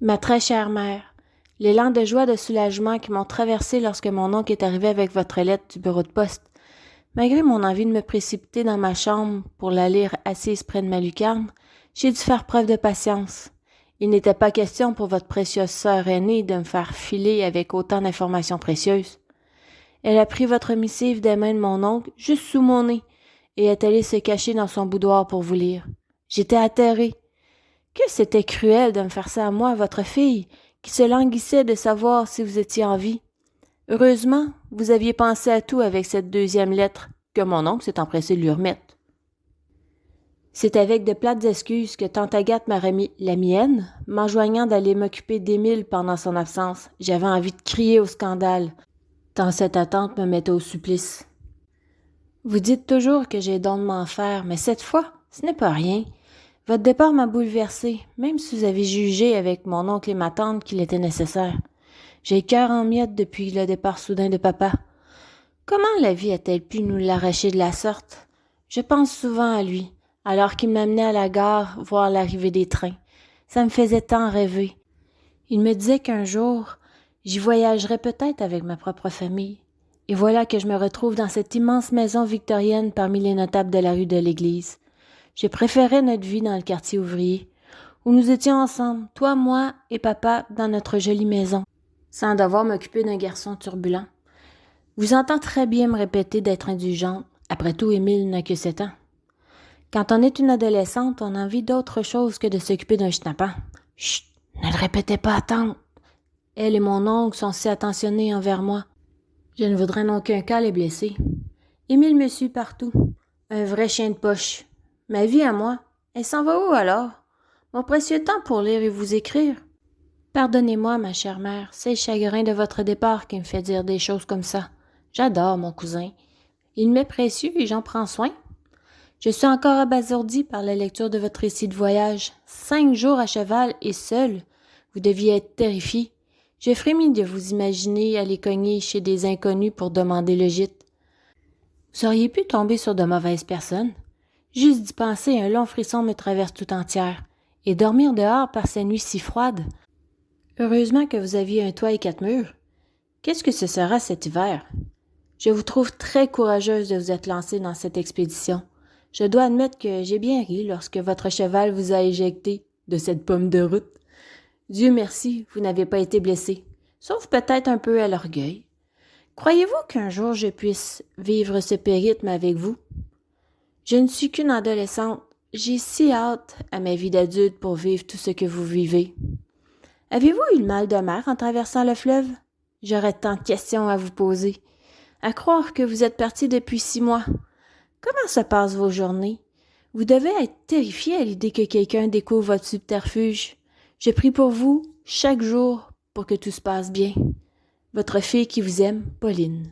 Ma très chère mère, l'élan de joie et de soulagement qui m'ont traversé lorsque mon oncle est arrivé avec votre lettre du bureau de poste, malgré mon envie de me précipiter dans ma chambre pour la lire assise près de ma lucarne, j'ai dû faire preuve de patience. Il n'était pas question pour votre précieuse sœur aînée de me faire filer avec autant d'informations précieuses. Elle a pris votre missive des mains de mon oncle, juste sous mon nez, et est allée se cacher dans son boudoir pour vous lire. J'étais atterrée. Que c'était cruel de me faire ça à moi, votre fille, qui se languissait de savoir si vous étiez en vie. Heureusement, vous aviez pensé à tout avec cette deuxième lettre, que mon oncle s'est empressé de lui remettre. C'est avec de plates excuses que tante Agathe m'a remis la mienne, m'enjoignant d'aller m'occuper d'Émile pendant son absence. J'avais envie de crier au scandale, tant cette attente me mettait au supplice. Vous dites toujours que j'ai don de m'en faire, mais cette fois, ce n'est pas rien. Votre départ m'a bouleversée, même si vous avez jugé avec mon oncle et ma tante qu'il était nécessaire. J'ai le cœur en miettes depuis le départ soudain de papa. Comment la vie a-t-elle pu nous l'arracher de la sorte? Je pense souvent à lui, alors qu'il m'amenait à la gare voir l'arrivée des trains. Ça me faisait tant rêver. Il me disait qu'un jour, j'y voyagerais peut-être avec ma propre famille. Et voilà que je me retrouve dans cette immense maison victorienne parmi les notables de la rue de l'Église. Je préférais notre vie dans le quartier ouvrier, où nous étions ensemble, toi, moi et papa, dans notre jolie maison, sans devoir m'occuper d'un garçon turbulent. Vous entendez très bien me répéter d'être indulgente. Après tout, Émile n'a que 7 ans. Quand on est une adolescente, on a envie d'autre chose que de s'occuper d'un schnappant. Chut, ne le répétez pas à tante. Elle et mon oncle sont si attentionnés envers moi. Je ne voudrais en aucun cas les blesser. Émile me suit partout. Un vrai chien de poche. Ma vie à moi, elle s'en va où alors? Mon précieux temps pour lire et vous écrire. Pardonnez-moi, ma chère mère, c'est le chagrin de votre départ qui me fait dire des choses comme ça. J'adore mon cousin. Il m'est précieux et j'en prends soin. Je suis encore abasourdie par la lecture de votre récit de voyage. 5 jours à cheval et seul. Vous deviez être terrifié. Je frémis de vous imaginer aller cogner chez des inconnus pour demander le gîte. Vous auriez pu tomber sur de mauvaises personnes. Juste d'y penser, un long frisson me traverse tout entière. Et dormir dehors par ces nuits si froides. Heureusement que vous aviez un toit et 4 murs. Qu'est-ce que ce sera cet hiver? Je vous trouve très courageuse de vous être lancée dans cette expédition. Je dois admettre que j'ai bien ri lorsque votre cheval vous a éjecté de cette pomme de route. Dieu merci, vous n'avez pas été blessé, sauf peut-être un peu à l'orgueil. Croyez-vous qu'un jour je puisse vivre ce périple avec vous? Je ne suis qu'une adolescente. J'ai si hâte à ma vie d'adulte pour vivre tout ce que vous vivez. Avez-vous eu le mal de mer en traversant le fleuve? J'aurais tant de questions à vous poser. À croire que vous êtes parti depuis 6 mois. Comment se passent vos journées? Vous devez être terrifié à l'idée que quelqu'un découvre votre subterfuge. Je prie pour vous chaque jour pour que tout se passe bien. Votre fille qui vous aime, Pauline.